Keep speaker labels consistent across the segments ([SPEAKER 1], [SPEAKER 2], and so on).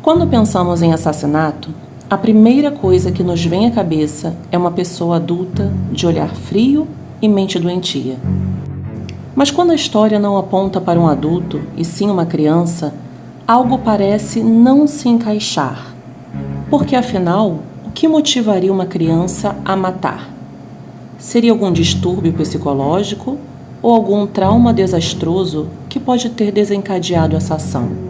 [SPEAKER 1] Quando pensamos em assassinato, a primeira coisa que nos vem à cabeça é uma pessoa adulta de olhar frio e mente doentia. Mas quando a história não aponta para um adulto e sim uma criança, algo parece não se encaixar. Porque afinal, o que motivaria uma criança a matar? Seria algum distúrbio psicológico ou algum trauma desastroso que pode ter desencadeado essa ação?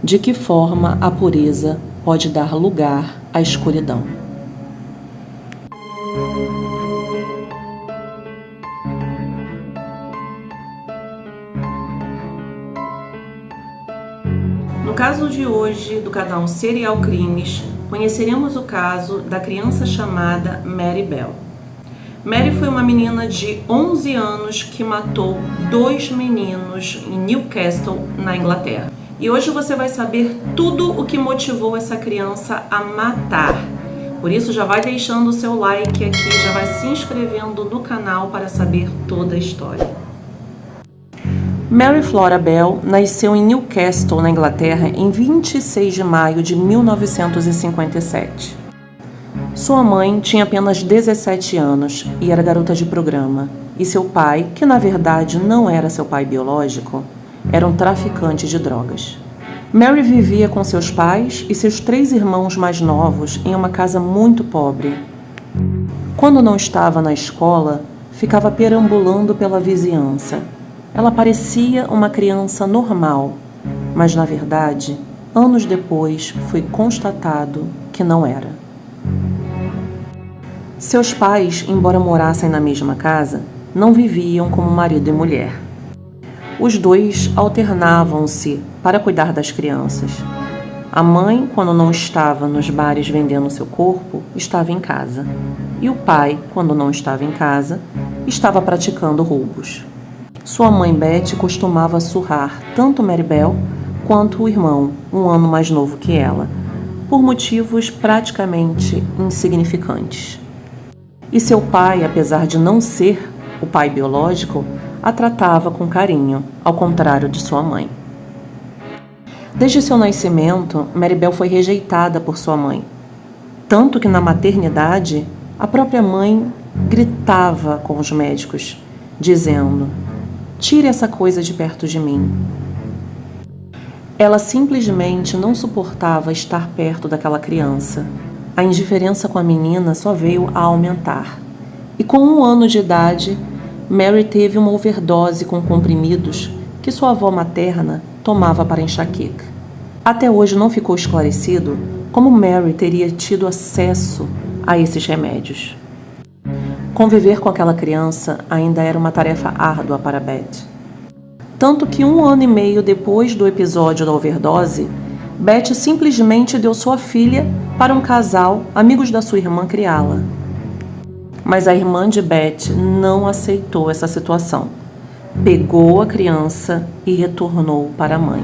[SPEAKER 1] De que forma a pureza pode dar lugar à escuridão? No caso de hoje do canal Serial Crimes, conheceremos o caso da criança chamada Mary Bell. Mary foi uma menina de 11 anos que matou 2 meninos em Newcastle, na Inglaterra. E hoje você vai saber tudo o que motivou essa criança a matar. Por isso já vai deixando o seu like aqui, já vai se inscrevendo no canal para saber toda a história. Mary Flora Bell nasceu em Newcastle, na Inglaterra, em 26 de maio de 1957. Sua mãe tinha apenas 17 anos e era garota de programa. E seu pai, que na verdade não era seu pai biológico, era um traficante de drogas. Mary vivia com seus pais e seus 3 irmãos mais novos em uma casa muito pobre. Quando não estava na escola, ficava perambulando pela vizinhança. Ela parecia uma criança normal, mas na verdade, anos depois, foi constatado que não era. Seus pais, embora morassem na mesma casa, não viviam como marido e mulher. Os dois alternavam-se para cuidar das crianças. A mãe, quando não estava nos bares vendendo seu corpo, estava em casa. E o pai, quando não estava em casa, estava praticando roubos. Sua mãe Betty costumava surrar tanto Mary Bell quanto o irmão, um ano mais novo que ela, por motivos praticamente insignificantes. E seu pai, apesar de não ser o pai biológico, a tratava com carinho, ao contrário de sua mãe. Desde seu nascimento, Mary Bell foi rejeitada por sua mãe, tanto que na maternidade, a própria mãe gritava com os médicos, dizendo: "Tire essa coisa de perto de mim." Ela simplesmente não suportava estar perto daquela criança. A indiferença com a menina só veio a aumentar. E com 1 ano de idade, Mary teve uma overdose com comprimidos que sua avó materna tomava para enxaqueca. Até hoje não ficou esclarecido como Mary teria tido acesso a esses remédios. Conviver com aquela criança ainda era uma tarefa árdua para Beth. Tanto que 1 ano e meio depois do episódio da overdose, Beth simplesmente deu sua filha para um casal, amigos da sua irmã, criá-la. Mas a irmã de Beth não aceitou essa situação. Pegou a criança e retornou para a mãe.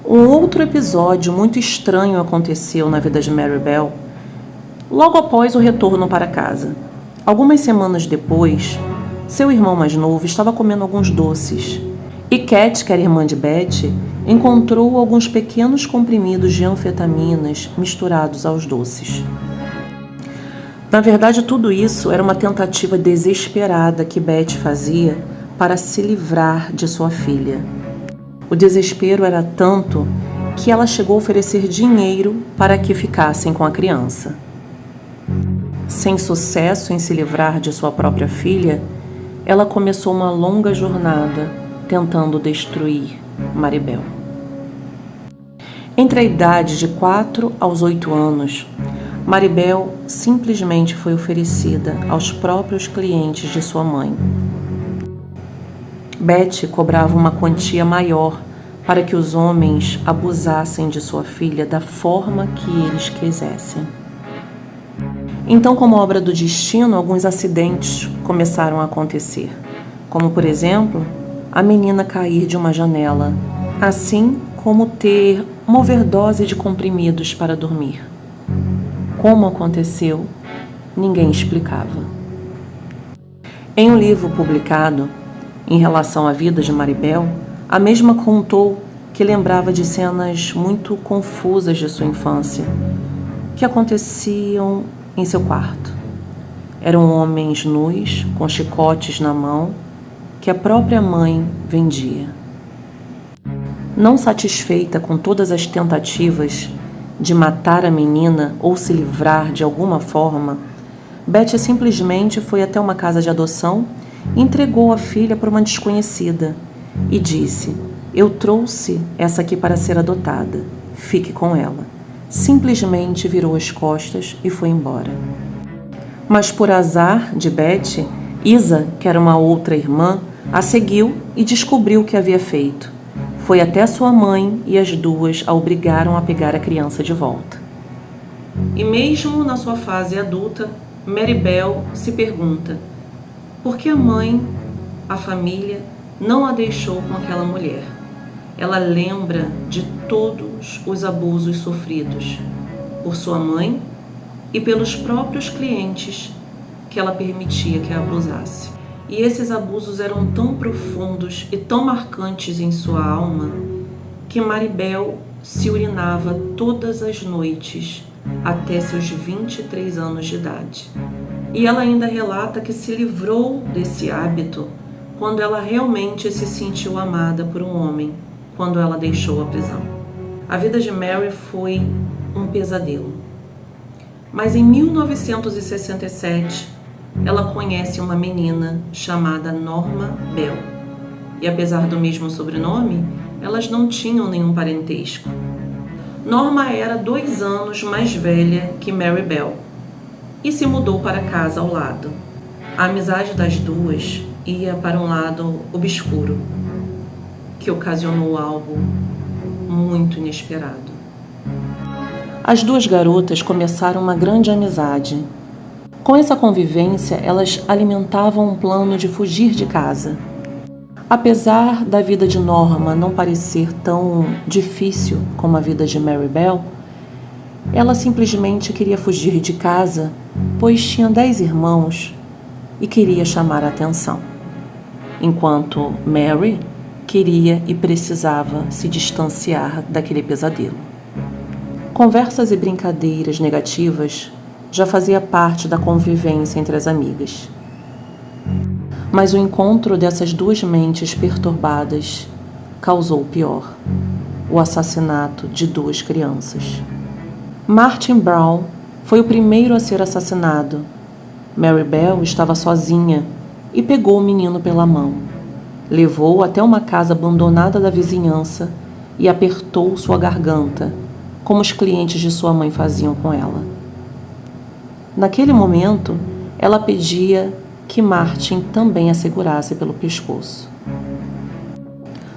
[SPEAKER 1] Um outro episódio muito estranho aconteceu na vida de Mary Bell logo após o retorno para casa. Algumas semanas depois, seu irmão mais novo estava comendo alguns doces. E Cat, que era irmã de Beth, encontrou alguns pequenos comprimidos de anfetaminas misturados aos doces. Na verdade, tudo isso era uma tentativa desesperada que Beth fazia para se livrar de sua filha. O desespero era tanto que ela chegou a oferecer dinheiro para que ficassem com a criança. Sem sucesso em se livrar de sua própria filha, ela começou uma longa jornada tentando destruir Mary Bell. Entre a idade de 4 aos 8 anos, Mary Bell simplesmente foi oferecida aos próprios clientes de sua mãe. Beth cobrava uma quantia maior para que os homens abusassem de sua filha da forma que eles quisessem. Então, como obra do destino, alguns acidentes começaram a acontecer, como, por exemplo, a menina cair de uma janela, assim como ter uma overdose de comprimidos para dormir. Como aconteceu, ninguém explicava. Em um livro publicado em relação à vida de Mary Bell, a mesma contou que lembrava de cenas muito confusas de sua infância, que aconteciam em seu quarto. Eram homens nus, com chicotes na mão, que a própria mãe vendia. Não satisfeita com todas as tentativas de matar a menina ou se livrar de alguma forma, Betty simplesmente foi até uma casa de adoção e entregou a filha para uma desconhecida e disse: "Eu trouxe essa aqui para ser adotada. Fique com ela." Simplesmente virou as costas e foi embora. Mas por azar de Betty, Isa, que era uma outra irmã, a seguiu e descobriu o que havia feito. Foi até sua mãe e as duas a obrigaram a pegar a criança de volta. E mesmo na sua fase adulta, Maribel se pergunta por que a mãe, a família, não a deixou com aquela mulher. Ela lembra de todos os abusos sofridos por sua mãe e pelos próprios clientes que ela permitia que a abusasse. E esses abusos eram tão profundos e tão marcantes em sua alma que Maribel se urinava todas as noites até seus 23 anos de idade. E ela ainda relata que se livrou desse hábito quando ela realmente se sentiu amada por um homem, quando ela deixou a prisão. A vida de Mary foi um pesadelo. Mas em 1967, ela conhece uma menina chamada Norma Bell. E apesar do mesmo sobrenome, elas não tinham nenhum parentesco. Norma era 2 anos mais velha que Mary Bell e se mudou para casa ao lado. A amizade das duas ia para um lado obscuro, que ocasionou algo muito inesperado. As duas garotas começaram uma grande amizade. Com essa convivência, elas alimentavam um plano de fugir de casa. Apesar da vida de Norma não parecer tão difícil como a vida de Mary Bell, ela simplesmente queria fugir de casa, pois tinha 10 irmãos e queria chamar a atenção, enquanto Mary queria e precisava se distanciar daquele pesadelo. Conversas e brincadeiras negativas já fazia parte da convivência entre as amigas. Mas o encontro dessas duas mentes perturbadas causou o pior: o assassinato de 2 crianças. Martin Brown foi o primeiro a ser assassinado. Mary Bell estava sozinha e pegou o menino pela mão. Levou-o até uma casa abandonada da vizinhança e apertou sua garganta, como os clientes de sua mãe faziam com ela. Naquele momento, ela pedia que Martin também a segurasse pelo pescoço.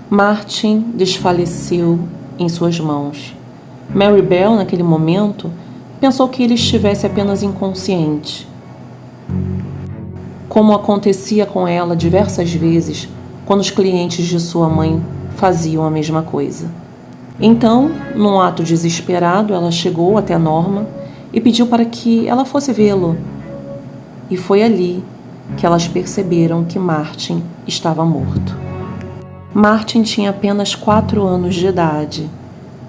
[SPEAKER 1] Martin desfaleceu em suas mãos. Mary Bell, naquele momento, pensou que ele estivesse apenas inconsciente, como acontecia com ela diversas vezes quando os clientes de sua mãe faziam a mesma coisa. Então, num ato desesperado, ela chegou até Norma e pediu para que ela fosse vê-lo. E foi ali que elas perceberam que Martin estava morto. Martin tinha apenas 4 anos de idade,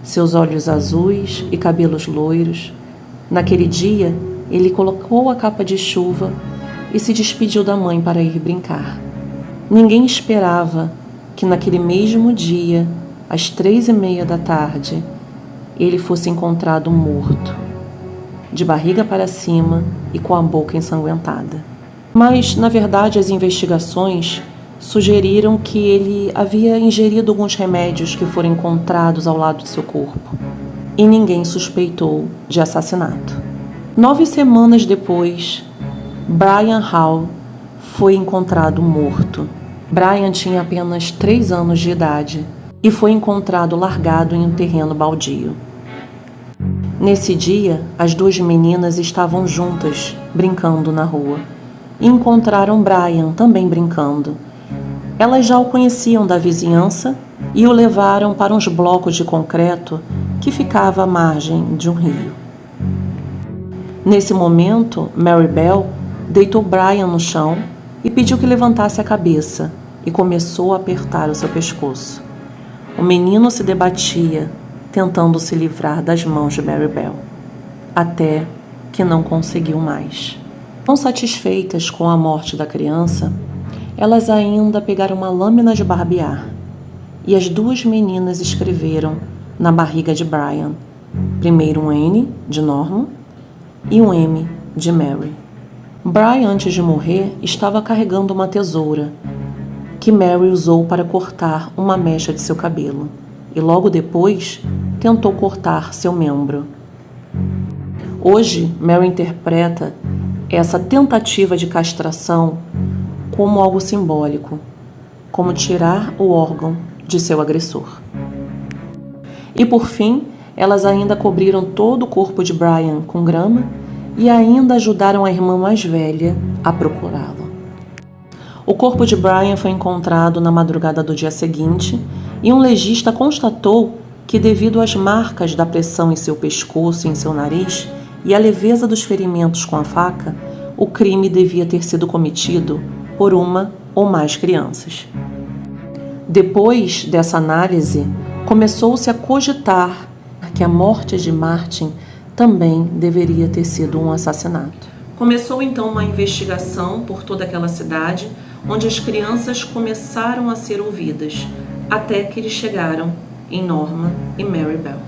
[SPEAKER 1] seus olhos azuis e cabelos loiros. Naquele dia, ele colocou a capa de chuva e se despediu da mãe para ir brincar. Ninguém esperava que naquele mesmo dia, às 3:30 da tarde, ele fosse encontrado morto, de barriga para cima e com a boca ensanguentada. Mas, na verdade, as investigações sugeriram que ele havia ingerido alguns remédios que foram encontrados ao lado de seu corpo, e ninguém suspeitou de assassinato. 9 semanas depois, Brian Hall foi encontrado morto. Brian tinha apenas 3 anos de idade e foi encontrado largado em um terreno baldio. Nesse dia, as 2 meninas estavam juntas, brincando na rua, e encontraram Brian também brincando. Elas já o conheciam da vizinhança e o levaram para uns blocos de concreto que ficava à margem de um rio. Nesse momento, Mary Bell deitou Brian no chão e pediu que levantasse a cabeça e começou a apertar o seu pescoço. O menino se debatia, tentando se livrar das mãos de Mary Bell, até que não conseguiu mais. Não satisfeitas com a morte da criança, elas ainda pegaram uma lâmina de barbear e as duas meninas escreveram na barriga de Brian, primeiro um N de Norma e um M de Mary. Brian, antes de morrer, estava carregando uma tesoura que Mary usou para cortar uma mecha de seu cabelo e logo depois tentou cortar seu membro. Hoje, Mary interpreta essa tentativa de castração como algo simbólico, como tirar o órgão de seu agressor. E por fim, elas ainda cobriram todo o corpo de Brian com grama e ainda ajudaram a irmã mais velha a procurá-lo. O corpo de Brian foi encontrado na madrugada do dia seguinte e um legista constatou que, devido às marcas da pressão em seu pescoço e em seu nariz e à leveza dos ferimentos com a faca, o crime devia ter sido cometido por uma ou mais crianças. Depois dessa análise, começou-se a cogitar que a morte de Martin também deveria ter sido um assassinato. Começou então uma investigação por toda aquela cidade, onde as crianças começaram a ser ouvidas, até que eles chegaram em Norma e Mary Bell.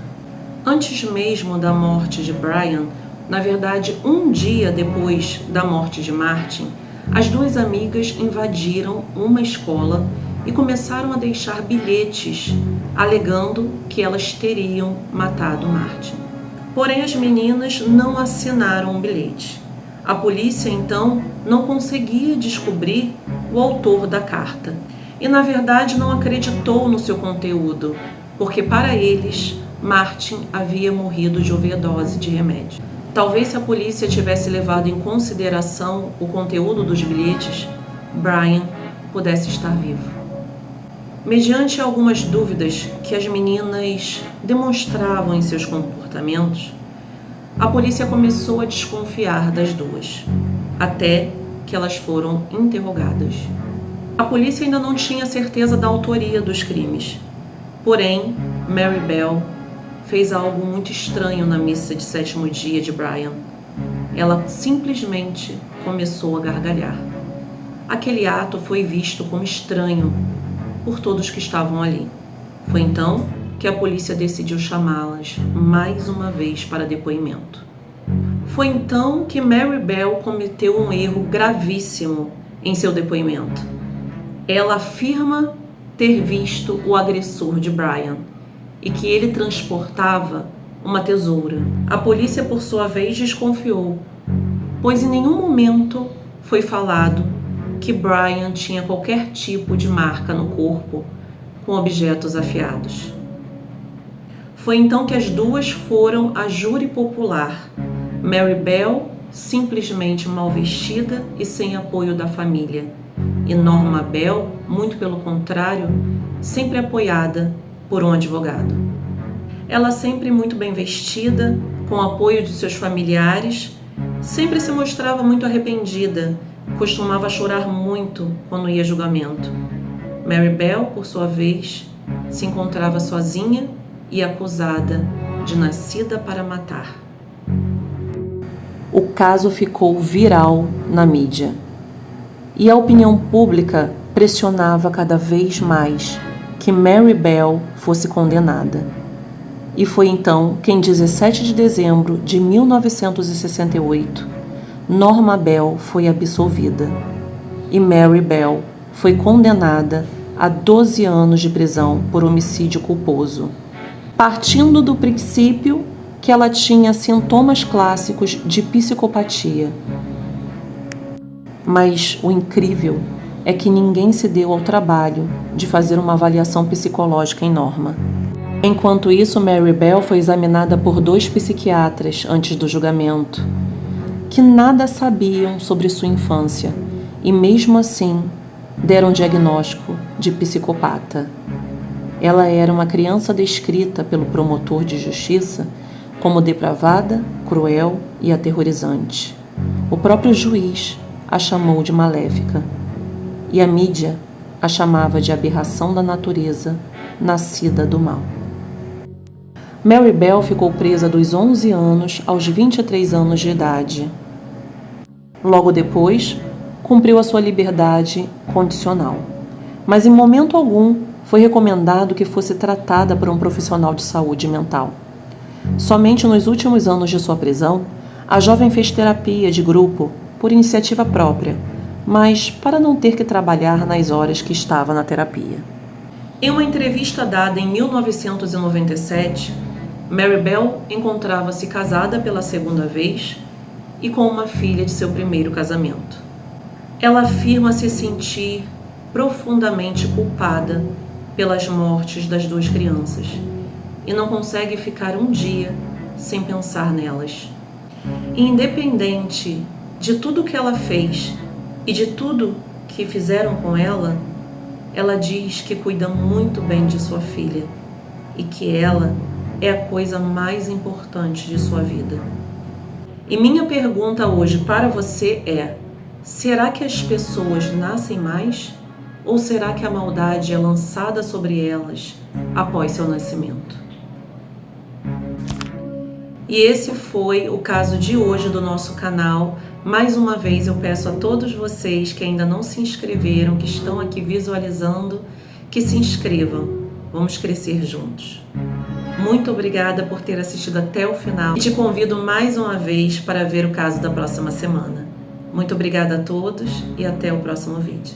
[SPEAKER 1] Antes mesmo da morte de Brian, na verdade, um dia depois da morte de Martin, as duas amigas invadiram uma escola e começaram a deixar bilhetes alegando que elas teriam matado Martin. Porém, as meninas não assinaram o bilhete. A polícia, então, não conseguia descobrir o autor da carta e, na verdade, não acreditou no seu conteúdo, porque para eles, Martin havia morrido de overdose de remédio. Talvez se a polícia tivesse levado em consideração o conteúdo dos bilhetes, Brian pudesse estar vivo. Mediante algumas dúvidas que as meninas demonstravam em seus comportamentos, a polícia começou a desconfiar das duas, até que elas foram interrogadas. A polícia ainda não tinha certeza da autoria dos crimes, porém, Mary Bell fez algo muito estranho na missa de 7º dia de Brian. Ela simplesmente começou a gargalhar. Aquele ato foi visto como estranho por todos que estavam ali. Foi então que a polícia decidiu chamá-las mais uma vez para depoimento. Foi então que Mary Bell cometeu um erro gravíssimo em seu depoimento. Ela afirma ter visto o agressor de Brian e que ele transportava uma tesoura. A polícia, por sua vez, desconfiou, pois em nenhum momento foi falado que Brian tinha qualquer tipo de marca no corpo com objetos afiados. Foi então que as duas foram à júri popular. Mary Bell, simplesmente mal vestida e sem apoio da família, e Norma Bell, muito pelo contrário, sempre apoiada por um advogado. Ela sempre muito bem vestida, com o apoio de seus familiares, sempre se mostrava muito arrependida, costumava chorar muito quando ia a julgamento. Mary Bell, por sua vez, se encontrava sozinha e acusada de nascida para matar. O caso ficou viral na mídia e a opinião pública pressionava cada vez mais que Mary Bell fosse condenada. E foi então que, em 17 de dezembro de 1968, Norma Bell foi absolvida e Mary Bell foi condenada a 12 anos de prisão por homicídio culposo, partindo do princípio que ela tinha sintomas clássicos de psicopatia. Mas o incrível é que ninguém se deu ao trabalho de fazer uma avaliação psicológica em Norma. Enquanto isso, Mary Bell foi examinada por 2 psiquiatras antes do julgamento, que nada sabiam sobre sua infância e, mesmo assim, deram diagnóstico de psicopata. Ela era uma criança descrita pelo promotor de justiça como depravada, cruel e aterrorizante. O próprio juiz a chamou de maléfica e a mídia a chamava de aberração da natureza nascida do mal. Mary Bell ficou presa dos 11 anos aos 23 anos de idade. Logo depois, cumpriu a sua liberdade condicional, mas em momento algum foi recomendado que fosse tratada por um profissional de saúde mental. Somente nos últimos anos de sua prisão, a jovem fez terapia de grupo por iniciativa própria, mas para não ter que trabalhar nas horas que estava na terapia. Em uma entrevista dada em 1997, Mary Bell encontrava-se casada pela segunda vez e com uma filha de seu primeiro casamento. Ela afirma se sentir profundamente culpada pelas mortes das duas crianças e não consegue ficar um dia sem pensar nelas. E independente de tudo que ela fez e de tudo que fizeram com ela, ela diz que cuida muito bem de sua filha e que ela é a coisa mais importante de sua vida. E minha pergunta hoje para você é: será que as pessoas nascem mais? Ou será que a maldade é lançada sobre elas após seu nascimento? E esse foi o caso de hoje do nosso canal. Mais uma vez eu peço a todos vocês que ainda não se inscreveram, que estão aqui visualizando, que se inscrevam. Vamos crescer juntos. Muito obrigada por ter assistido até o final e te convido mais uma vez para ver o caso da próxima semana. Muito obrigada a todos e até o próximo vídeo.